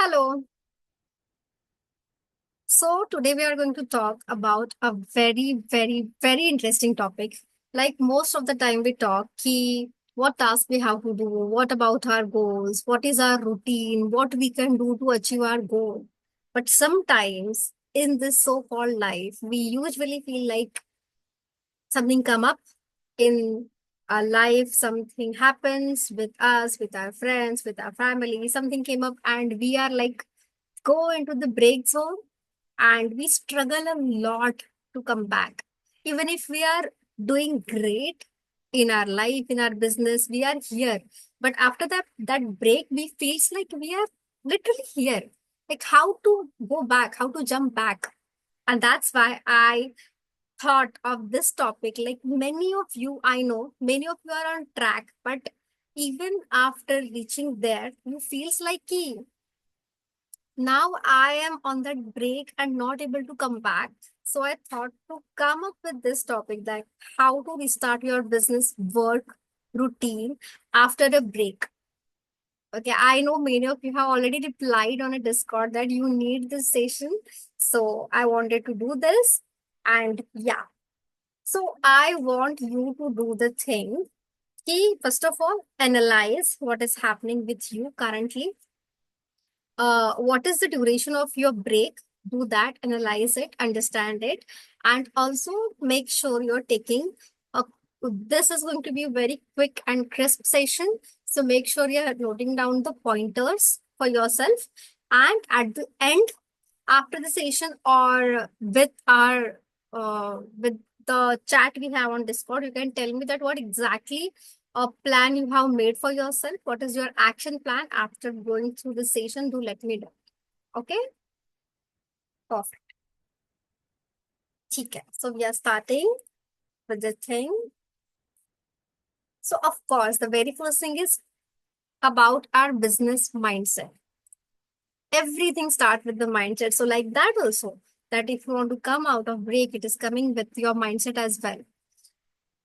Hello. So today we are going to talk about a very interesting topic. Like most of the time we talk ki what task we have to do, what about our goals, what is our routine, what we can do to achieve our goal. But sometimes in this so-called life, we usually feel like something come up in our life, something happens with us, with our friends, with our family, something came up and we are like go into the break zone and we struggle a lot to come back. Even if we are doing great in our life, in our business, we are here. But after that break, we feels like we are literally here. Like how to go back, how to jump back. And that's why I thought of this topic. Like many of you, I know many of you are on track, but even after reaching there, you feels like "Ki, now I am on that break and not able to come back. So I thought to come up with this topic that how to restart your business work routine after a break. Okay, I know many of you have already replied on a Discord that you need this session. So I wanted to do this. And yeah, so I want you to do the thing. Key, first of all, analyze what is happening with you currently. What is the duration of your break? Do that, analyze it, understand it, and also make sure you're taking a this is going to be a very quick and crisp session. So make sure you're noting down the pointers for yourself. And at the end, after the session or with our with the chat we have on Discord, you can tell me that what exactly a plan you have made for yourself. What is your action plan after going through the session? Do let me know. Okay, perfect. Okay, so we are starting with the thing. So of course, the very first thing is about our business mindset. Everything starts with the mindset. So like that also, that if you want to come out of break, it is coming with your mindset as well.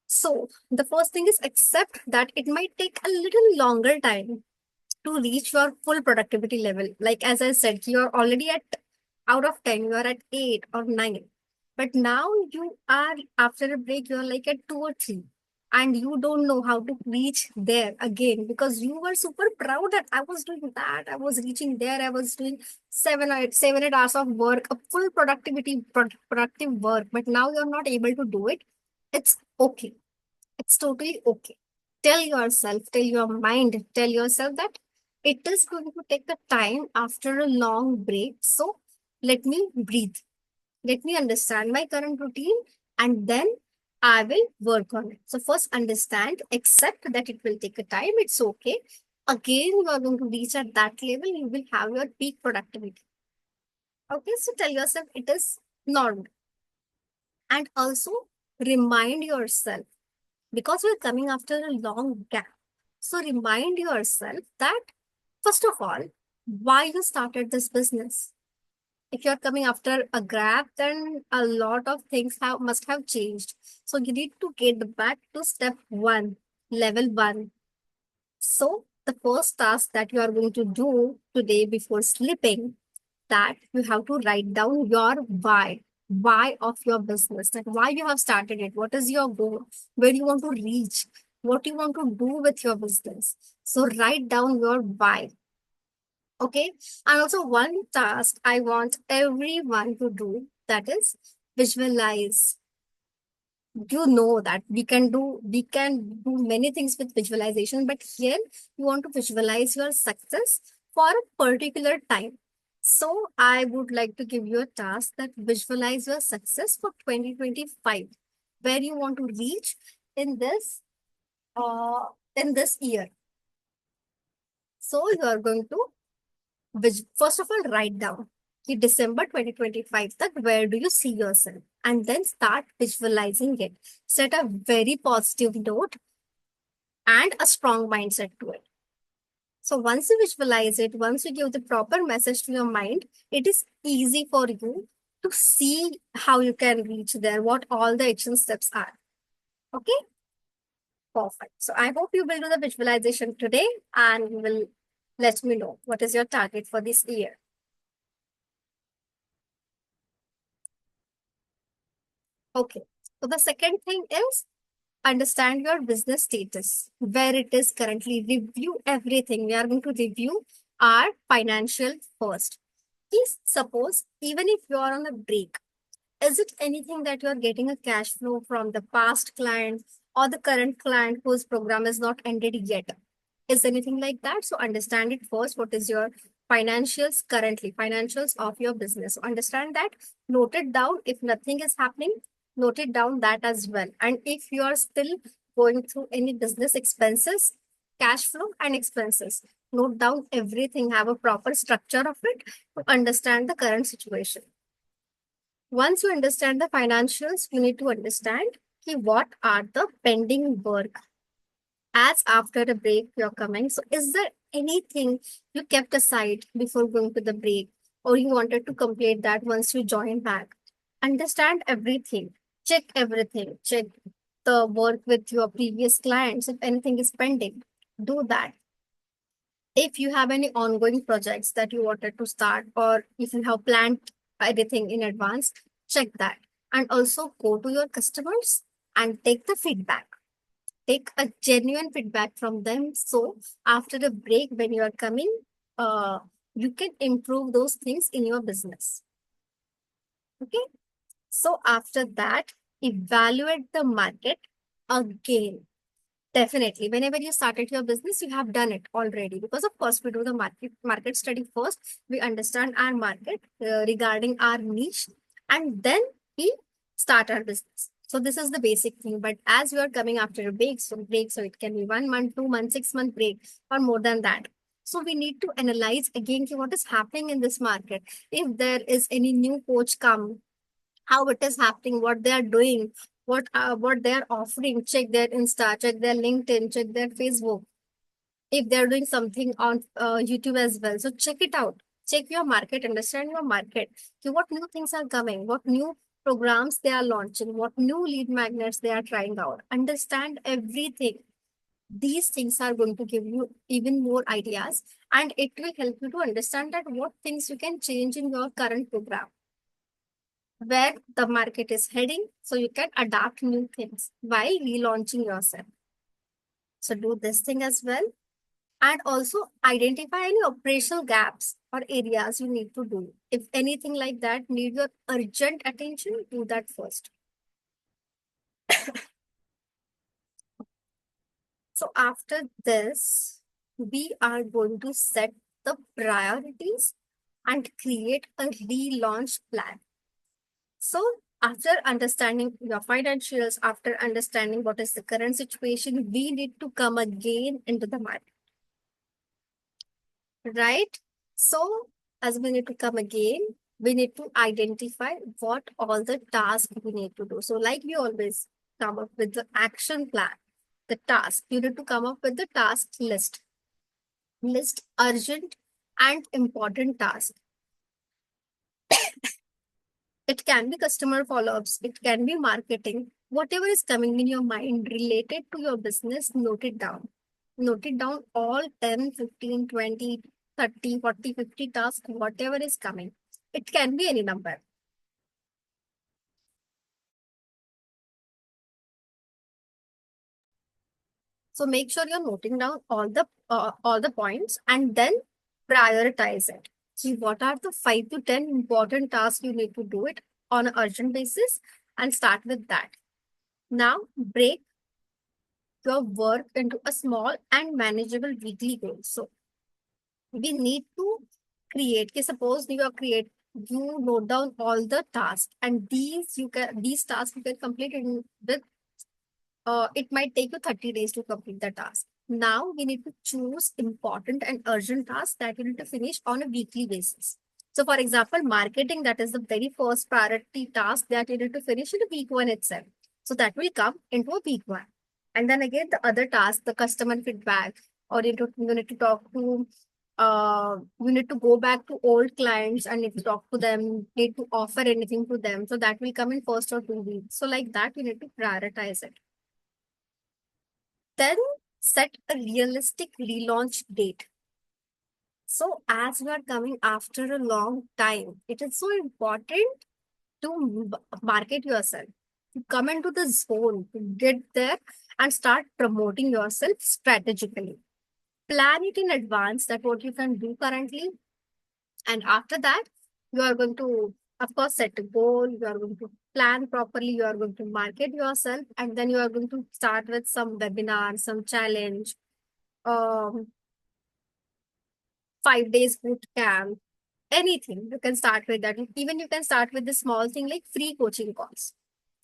So the first thing is accept that it might take a little longer time to reach your full productivity level. Like as I said, you're already at out of 10, you are at 8 or 9. But now you are after a break, you're like at 2 or 3. And you don't know how to reach there again because you were super proud that I was doing that. I was reaching there. I was doing 7 or 8 hours of work, a full productive work. But now you're not able to do it. It's okay. It's totally okay. Tell yourself, tell your mind, tell yourself that it is going to take a time after a long break. So let me breathe. Let me understand my current routine and then I will work on it. So first understand, accept that it will take a time. It's okay. Again, you are going to reach at that level. You will have your peak productivity. Okay, so tell yourself it is normal. And also remind yourself because we're coming after a long gap. So remind yourself that, first of all, why you started this business. If you're coming after a gap, then a lot of things must have changed. So you need to get back to step one, level one. So the first task that you are going to do today before sleeping, that you have to write down your why of your business, that why you have started it, what is your goal, where you want to reach, what you want to do with your business. So write down your why. Okay, and also one task I want everyone to do, that is visualize. You know that we can do many things with visualization, but here you want to visualize your success for a particular time. So I would like to give you a task that visualize your success for 2025, where you want to reach in this uh in this year. So you are going to first of all write down the December 2025, that where do you see yourself, and then start visualizing it. Set a very positive note and a strong mindset to it. So once you visualize it, once you give the proper message to your mind, it is easy for you to see how you can reach there, what all the action steps are. Okay, perfect. So I hope you will do the visualization today and we will Let me know what is your target for this year. Okay. So the second thing is understand your business status, where it is currently. Review everything. We are going to review our financial first. Please suppose even if you are on a break, is it anything that you are getting a cash flow from the past client or the current client whose program is not ended yet? Is anything like that? So understand it first. What is your financials currently, financials of your business? So understand that, note it down. If nothing is happening, note it down that as well. And if you are still going through any business expenses, cash flow and expenses, note down everything, have a proper structure of it to understand the current situation. Once you understand the financials, you need to understand what are the pending work as after the break you're coming. So is there anything you kept aside before going to the break, or you wanted to complete that once you join back? Understand everything, check everything, check the work with your previous clients. If anything is pending, do that. If you have any ongoing projects that you wanted to start, or if you have planned anything in advance, check that. And also go to your customers and take the feedback. Take a genuine feedback from them. So after the break, when you are coming, uh, you can improve those things in your business. Okay. So after that, evaluate the market again. Definitely. Whenever you started your business, you have done it already. Because of course, we do the market study first. We understand our market regarding our niche, and then we start our business. So this is the basic thing. But as you are coming after a break, so it can be 1 month, 2 months, 6 month break, or more than that. So we need to analyze again what is happening in this market. If there is any new coach come, how it is happening, what they are doing, what they are offering. Check their Insta, check their LinkedIn, check their Facebook. If they are doing something on YouTube as well, so check it out. Check your market, understand your market. Okay, what new things are coming, what new programs they are launching, what new lead magnets they are trying out. Understand everything. These things are going to give you even more ideas, and it will help you to understand that what things you can change in your current program, where the market is heading, so you can adapt new things while relaunching yourself. So do this thing as well, and also identify any operational gaps or areas you need to do. If anything like that need your urgent attention, do that first. So after this, we are going to set the priorities and create a relaunch plan. So after understanding your financials, after understanding what is the current situation, we need to come again into the market, right? So as we need to come again, we need to identify what all the tasks we need to do. So like we always come up with the action plan, the task, you need to come up with the task list. List urgent and important tasks. It can be customer follow-ups, it can be marketing, whatever is coming in your mind related to your business, note it down. Note it down all 10, 15, 20, 30, 40, 50 tasks, whatever is coming. It can be any number. So make sure you're noting down all the points and then prioritize it. See what are the 5 to 10 important tasks you need to do it on an urgent basis, and start with that. Now break your work into a small and manageable weekly goal. So we need to create. Okay, suppose you note down all the tasks, and these tasks you can complete in with it might take you 30 days to complete the task. Now we need to choose important and urgent tasks that you need to finish on a weekly basis. So for example, marketing, that is the very first priority task that you need to finish in a week one itself. So that will come into a week one. And then again, the other task, the customer feedback, or you need to talk to, you need to go back to old clients and need to talk to them, need to offer anything to them. So that will come in first or 2 weeks. So like that, you need to prioritize it. Then set a realistic relaunch date. So as you are coming after a long time, it is so important to market yourself, to come into the zone, to get there and start promoting yourself strategically. Plan it in advance that what you can do currently. And after that, you are going to, of course, set a goal. You are going to plan properly. You are going to market yourself. And then you are going to start with some webinar, some challenge, um, 5 days boot camp, anything. You can start with that. Even you can start with the small thing like free coaching calls.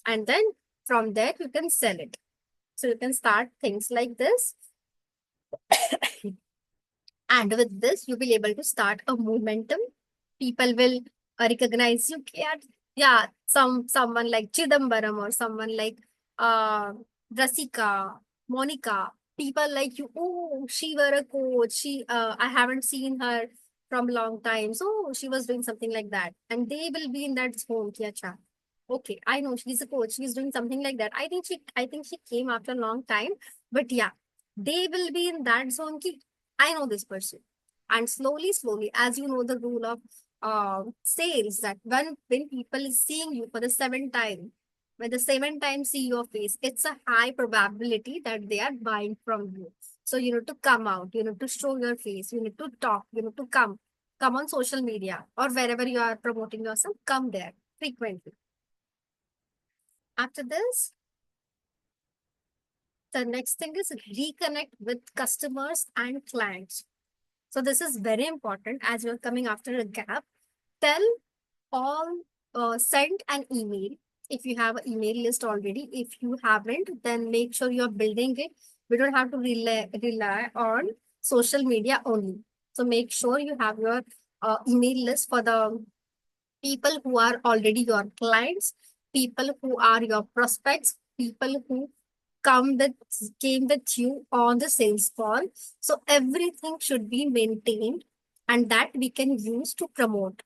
And then from there, you can sell it. So you can start things like this. And with this, you'll be able to start a momentum. People will recognize you. Yeah, yeah, someone like Chidambaram or someone like uh, Rasika, Monica. People like you. Oh, she were a coach. I haven't seen her from a long time. So she was doing something like that, and they will be in that zone. Ki, acha, okay, I know she's a coach. She's doing something like that. I think she came after a long time, but yeah, they will be in that zone. Ki, I know this person. And slowly, as you know the rule of sales, that when people is seeing you for the seventh time, when the seventh time see your face, it's a high probability that they are buying from you. So you need to come out, you need to show your face, you need to talk, you need to come on social media or wherever you are promoting yourself, come there frequently. After this, the next thing is reconnect with customers and clients. So this is very important as you're coming after a gap. Tell all, send an email if you have an email list already. If you haven't, then make sure you're building it. We don't have to rely on social media only. So make sure you have your email list for the people who are already your clients, people who are your prospects, people who came with you on the sales call. So everything should be maintained and that we can use to promote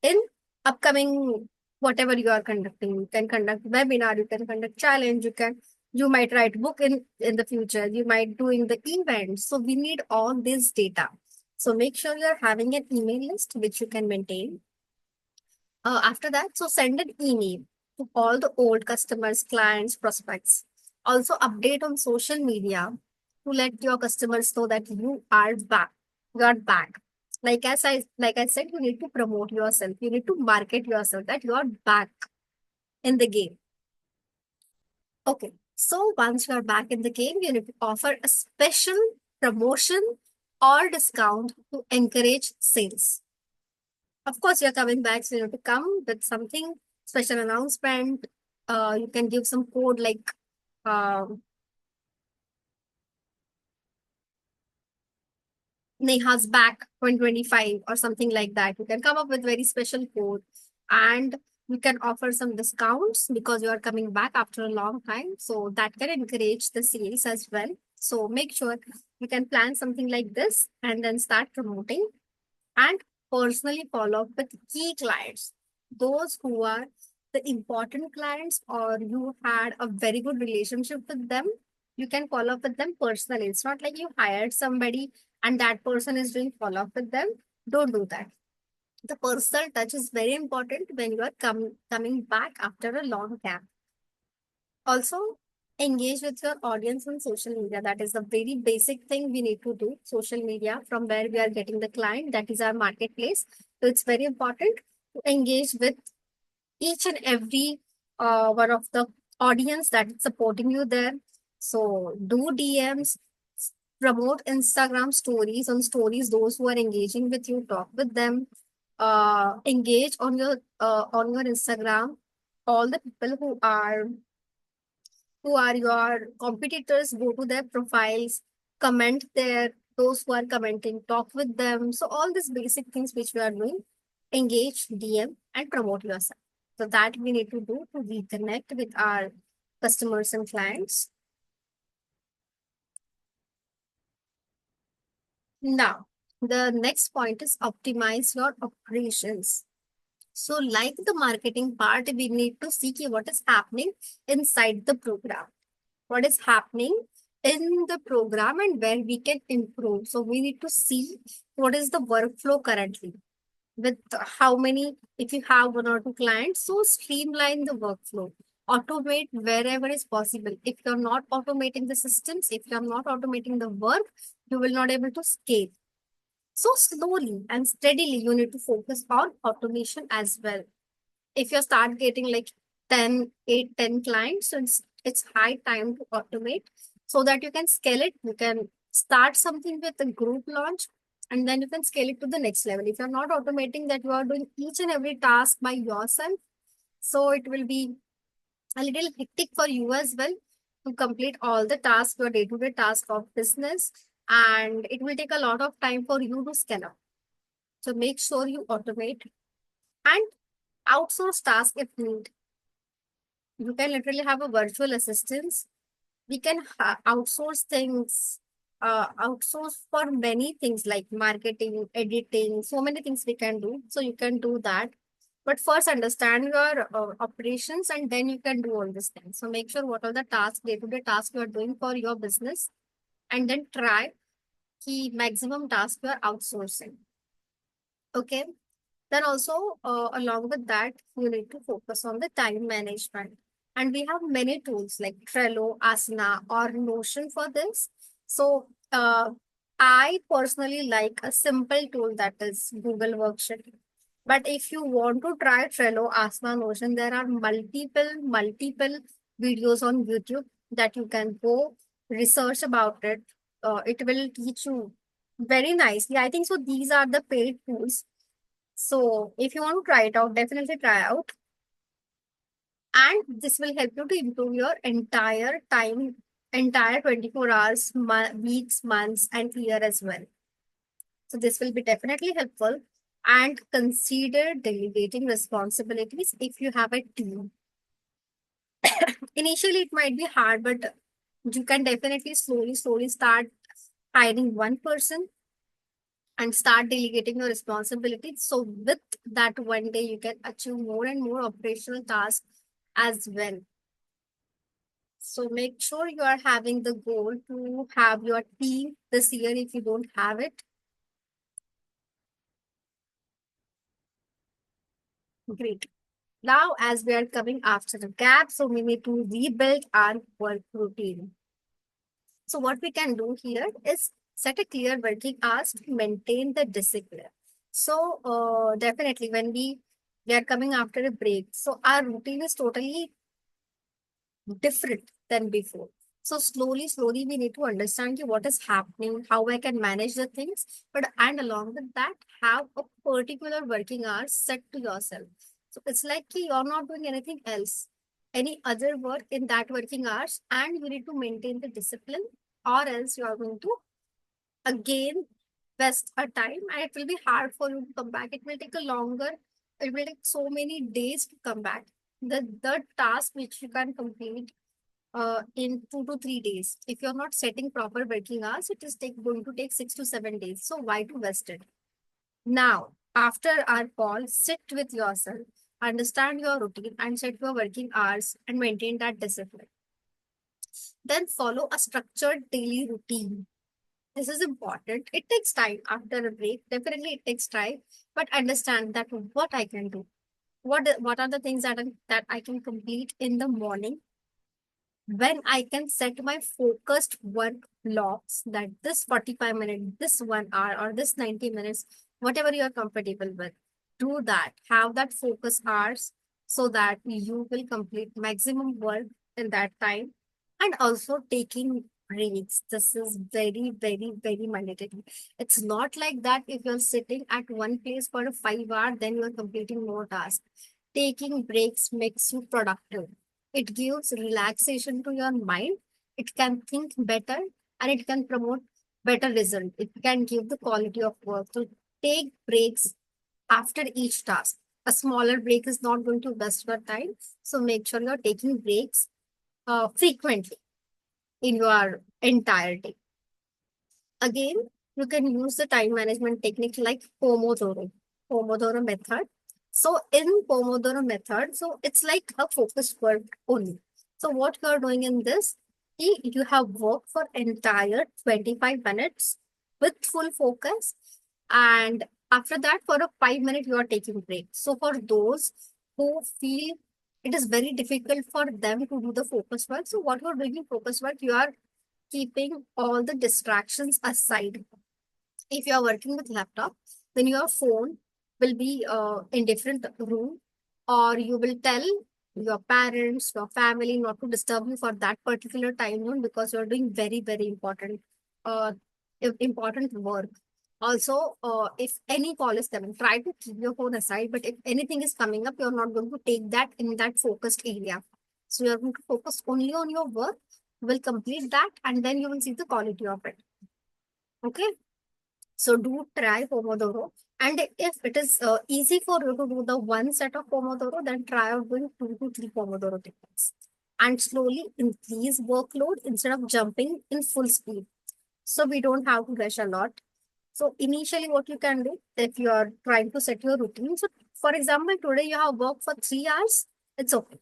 in upcoming whatever you are conducting. You can conduct webinar, you can conduct challenge, you might write book in the future, you might doing the events. So we need all this data. So make sure you're having an email list which you can maintain. After that, so send an email to all the old customers, clients, prospects. Also update on social media to let your customers know that you are back. You are back. Like I said, you need to promote yourself. You need to market yourself that you are back in the game. Okay. So once you are back in the game, you need to offer a special promotion or discount to encourage sales. Of course, you're coming back, so you have to come with something special announcement. You can give some code like Neha's back 2025 or something like that. You can come up with very special code and you can offer some discounts because you are coming back after a long time. So that can encourage the sales as well. So make sure you can plan something like this and then start promoting and personally follow up with key clients, those who are the important clients or you had a very good relationship with them. You can follow up with them personally. It's not like you hired somebody and that person is doing follow up with them. Don't do that. The personal touch is very important when you are coming back after a long gap. Also, engage with your audience on social media. That is a very basic thing we need to do. Social media, from where we are getting the client, that is our marketplace. So it's very important to engage with each and every one of the audience that is supporting you there. So do DMs, promote Instagram stories. On stories, those who are engaging with you, talk with them. Engage on your Instagram. All the people who are your competitors, go to their profiles, comment there, those who are commenting, talk with them. So all these basic things which we are doing, engage, DM, and promote yourself. So that we need to do to reconnect with our customers and clients. Now, the next point is optimize your operations. So like the marketing part, we need to see what is happening inside the program. What is happening in the program and where we can improve. So we need to see what is the workflow currently with how many, if you have one or two clients, so streamline the workflow, automate wherever is possible. If you're not automating the systems, if you're not automating the work, you will not able to scale. So slowly and steadily you need to focus on automation as well. If you start getting like 10 clients, so it's high time to automate so that you can scale it. You can start something with a group launch and then you can scale it to the next level. If you're not automating that, you are doing each and every task by yourself, so it will be a little hectic for you as well to complete all the tasks, your day-to-day task of business, and it will take a lot of time for you to scale up. So make sure you automate and outsource tasks if need. You can literally have a virtual assistance. We can outsource things, outsource for many things like marketing, editing, so many things we can do. So you can do that. But first understand your operations and then you can do all these things. So make sure what are the tasks, day-to-day tasks you are doing for your business, and then try the maximum tasks you are outsourcing. Okay. Then also, along with that, you need to focus on the time management. And we have many tools like Trello, Asana, or Notion for this. So I personally like a simple tool that is Google Worksheet. But if you want to try Trello, Asana, Notion, there are multiple videos on YouTube that you can go research about it. It will teach you very nicely. I think so. These are the paid tools, so if you want to try it out, definitely try out. And this will help you to improve your entire time, entire 24 hours, weeks, months, and year as well. So this will be definitely helpful. And consider delegating responsibilities if you have a team. Initially, it might be hard, but you can definitely slowly start hiring one person and start delegating your responsibilities. So with that, one day you can achieve more and more operational tasks as well. So make sure you are having the goal to have your team this year if you don't have it. Great. Now, as we are coming after the gap, so we need to rebuild our work routine. So what we can do here is set a clear working hours to maintain the discipline. So definitely when we are coming after a break, so our routine is totally different than before. So slowly we need to understand what is happening, how I can manage the things, but and along with that, have a particular working hours set to yourself. So it's like you're not doing anything else, any other work in that working hours, and you need to maintain the discipline, or else you are going to again waste a time and it will be hard for you to come back. It will take a longer, it will take so many days to come back. The task which you can complete in 2 to 3 days. If you're not setting proper working hours, it is going to take 6 to 7 days. So why to waste it? Now, after our call, sit with yourself, understand your routine and set your working hours and maintain that discipline. Then follow a structured daily routine. This is important. It takes time after a break. Definitely it takes time, but understand that what I can do. What are the things that I can complete in the morning when I can set my focused work blocks, that this 45 minutes, this 1 hour, or this 90 minutes, whatever you are comfortable with, do that. Have that focus hours so that you will complete maximum work in that time. And also taking breaks. This is very mandatory. It's not like that if you're sitting at one place for a 5 hour, then you're completing more tasks. Taking breaks makes you productive. It gives relaxation to your mind. It can think better and it can promote better result. It can give the quality of work. So take breaks after each task. A smaller break is not going to waste your time. So make sure you're taking breaks frequently in your entire day. Again, you can use the time management technique like Pomodoro method. So in Pomodoro method, so it's like a focused work only. So what you're doing in this, you have worked for entire 25 minutes with full focus, and after that for a 5 minute you are taking break. So for those who feel it is very difficult for them to do the focus work, so what you are doing in focus work, you are keeping all the distractions aside. If you are working with laptop, then your phone will be in different room, or you will tell your parents, your family not to disturb you for that particular time zone, because you are doing very, very important uh, important work. Also, if any call is coming, try to keep your phone aside, but if anything is coming up, you're not going to take that in that focused area. So you're going to focus only on your work, you will complete that, and then you will see the quality of it. Okay. So do try Pomodoro. And if it is easy for you to do the one set of Pomodoro, then try out doing 2 to 3 Pomodoro techniques. And slowly increase workload instead of jumping in full speed. So we don't have to rush a lot. So initially what you can do, if you are trying to set your routine. So for example, today you have worked for 3 hours, it's okay.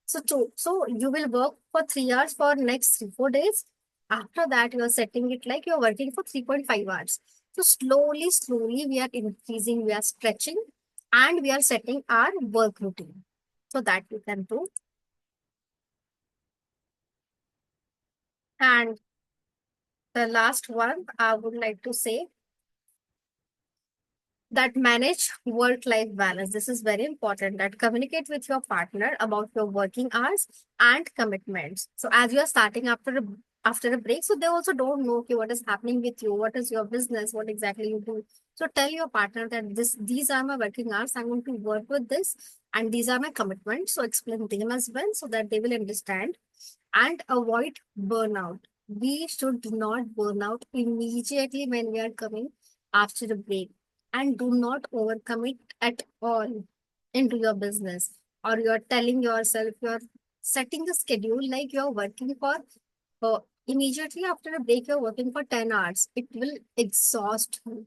So you will work for 3 hours for next 3 4 days. After that, you are setting it like you're working for 3.5 hours. So slowly, slowly, we are increasing, we are stretching, and we are setting our work routine. So that you can do. And the last one, I would like to say that manage work-life balance. This is very important, that communicate with your partner about your working hours and commitments. So as you are starting after a break, so they also don't know, okay, what is happening with you, what is your business, what exactly you do. So tell your partner that these are my working hours, I'm going to work with this, and these are my commitments. So explain them as well, so that they will understand. And avoid burnout. We should not burn out immediately when we are coming after the break, and do not overcommit at all into your business, or you're telling yourself you're setting a schedule like you're working for immediately after a break you're working for 10 hours. It will exhaust you,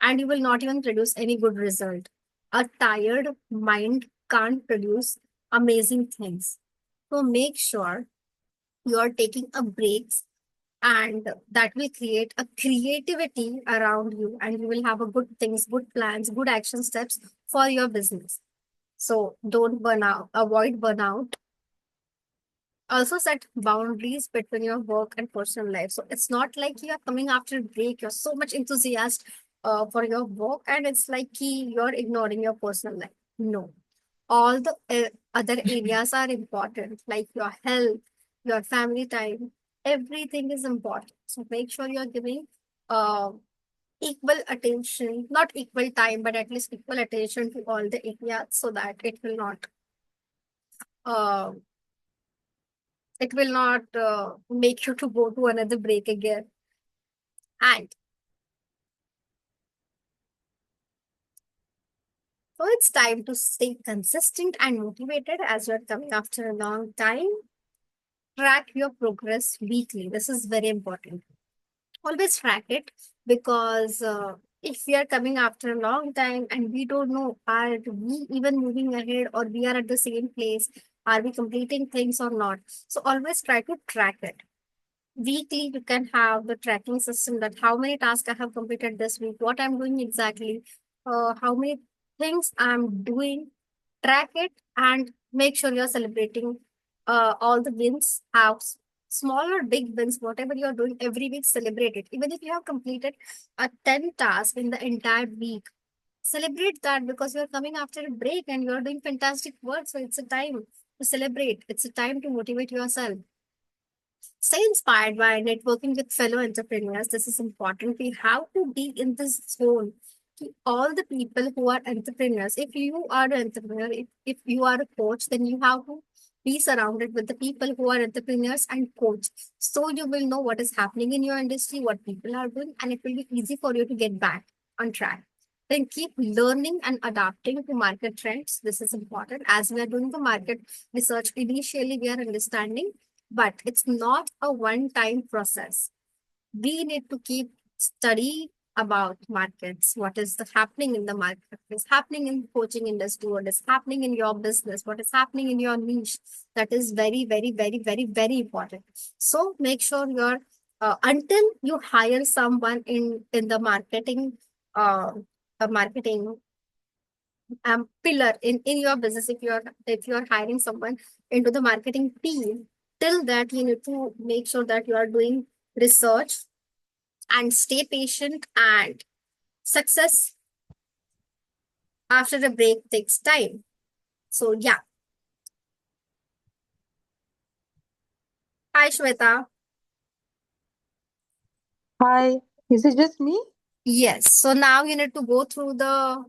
and you will not even produce any good result. A tired mind can't produce amazing things. So make sure you are taking a breaks, and that will create a creativity around you, and you will have a good things, good plans, good action steps for your business. So don't burn out, avoid burnout. Also set boundaries between your work and personal life. So it's not like you are coming after a break, you're so much enthusiastic for your work, and it's like you're ignoring your personal life. No, all the other areas are important, like your health, your family time, everything is important. So make sure you're giving uh, equal attention, not equal time, but at least equal attention to all the areas, so that uh, it will not make you to go to another break again. And so it's time to stay consistent and motivated as you're coming after a long time. Track your progress weekly. This is very important. Always track it, because if we are coming after a long time and we don't know, are we even moving ahead, or we are at the same place, are we completing things or not? So always try to track it. Weekly, you can have the tracking system, that how many tasks I have completed this week, what I'm doing exactly, how many things I'm doing. Track it and make sure you're celebrating all the wins. Have small or big wins, whatever you're doing every week, celebrate it. Even if you have completed a 10 task in the entire week, celebrate that, because you're coming after a break and you're doing fantastic work. So it's a time to celebrate. It's a time to motivate yourself. Stay inspired by networking with fellow entrepreneurs. This is important. We have to be in this zone. All the people who are entrepreneurs, if you are an entrepreneur, if you are a coach, then you have to be surrounded with the people who are entrepreneurs and coach. So you will know what is happening in your industry, what people are doing, and it will be easy for you to get back on track. Then keep learning and adapting to market trends. This is important. As we are doing the market research, initially we are understanding, but it's not a one-time process. We need to keep study, about markets, what is happening in the market, what is happening in coaching industry, what is happening in your business, what is happening in your niche. That is very, very, very, very, very important. So make sure you're until you hire someone in the uh, marketing pillar in your business, if you're hiring someone into the marketing team, till that you need to make sure that you are doing research and stay patient, and success after a break takes time. So yeah. Hi Shweta. Hi, is it just me? Yes, so now you need to go through the